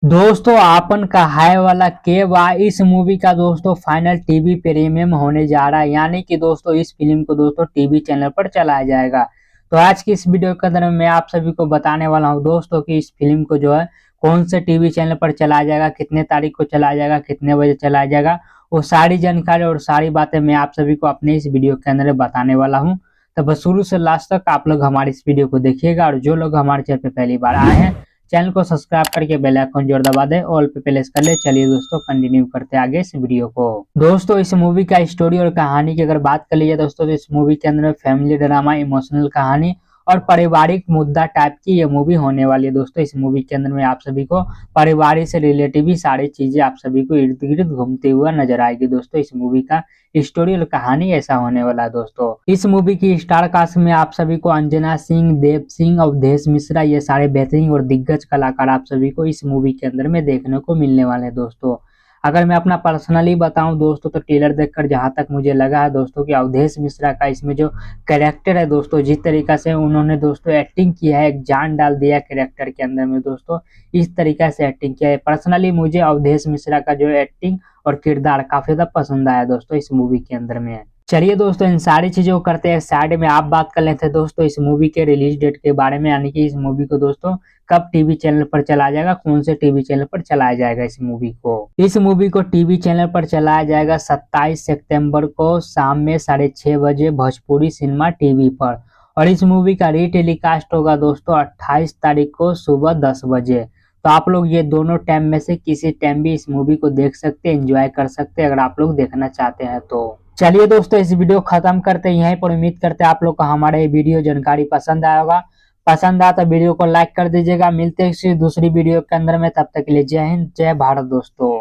दोस्तों आपन का हाय वाला के बा इस मूवी का दोस्तों फाइनल टीवी प्रीमियम होने जा रहा है। यानी कि दोस्तों इस फिल्म को दोस्तों टीवी चैनल पर चलाया जाएगा। तो आज की इस वीडियो के अंदर मैं आप सभी को बताने वाला हूं दोस्तों कि इस फिल्म को जो है कौन से टीवी चैनल पर चलाया जाएगा, कितने तारीख को चलाया जाएगा, कितने बजे चलाया जाएगा, वो सारी जानकारी और सारी बातें मैं आप सभी को अपने इस वीडियो के अंदर बताने वाला हूँ। तो बस शुरू से लास्ट तक आप लोग हमारी इस वीडियो को देखिएगा और जो लोग हमारे चैनल पे पहली बार आए हैं चैनल को सब्सक्राइब करके बेल आइकन जोर दबा दे, ऑल पे प्रेस कर ले। चलिए दोस्तों कंटिन्यू करते हैं आगे इस वीडियो को। दोस्तों इस मूवी का स्टोरी और कहानी की अगर बात कर लीजिए दोस्तों तो इस मूवी के अंदर फैमिली ड्रामा, इमोशनल कहानी और पारिवारिक मुद्दा टाइप की ये मूवी होने वाली है। दोस्तों इस मूवी के अंदर में आप सभी को परिवार से रिलेटिव ही सारी चीजें आप सभी को इर्द गिर्द घूमते हुआ नजर आएगी। दोस्तों इस मूवी का स्टोरी और कहानी ऐसा होने वाला है। दोस्तों इस मूवी की स्टार कास्ट में आप सभी को अंजना सिंह, देव सिंह, अवधेश मिश्रा ये सारे बेहतरीन और दिग्गज कलाकार आप सभी को इस मूवी के अंदर में देखने को मिलने वाले हैं। दोस्तों अगर मैं अपना पर्सनली बताऊं दोस्तों तो ट्रेलर देखकर जहां तक मुझे लगा है दोस्तों कि अवधेश मिश्रा का इसमें जो कैरेक्टर है दोस्तों, जिस तरीका से उन्होंने दोस्तों एक्टिंग किया है, एक जान डाल दिया कैरेक्टर के अंदर में दोस्तों, इस तरीका से एक्टिंग किया है। पर्सनली मुझे अवधेश मिश्रा का जो एक्टिंग और किरदार काफी ज्यादा पसंद आया दोस्तों इस मूवी के अंदर में। चलिए दोस्तों इन सारी चीजों को करते हैं साइड में, आप बात कर लेते हैं दोस्तों इस मूवी के रिलीज डेट के बारे में। यानी कि इस मूवी को दोस्तों कब टीवी चैनल पर चलाया जाएगा, कौन से टीवी चैनल पर चलाया जाएगा इस मूवी को। इस मूवी को टीवी चैनल पर चलाया जाएगा 27 सितंबर को शाम में 6:30 बजे भोजपुरी सिनेमा टीवी पर। और इस मूवी का रीटेलीकास्ट होगा दोस्तों 28 तारीख को सुबह 10 बजे। तो आप लोग ये दोनों टाइम में से किसी टाइम भी इस मूवी को देख सकते हैं, एंजॉय कर सकते हैं अगर आप लोग देखना चाहते हैं तो। चलिए दोस्तों इस वीडियो खत्म करते हैं यहीं पर। उम्मीद करते हैं आप लोग को हमारा ये वीडियो जानकारी पसंद आया होगा। पसंद आया तो वीडियो को लाइक कर दीजिएगा। मिलते हैं किसी दूसरी वीडियो के अंदर में, तब तक के लिए जय हिंद, जय भारत दोस्तों।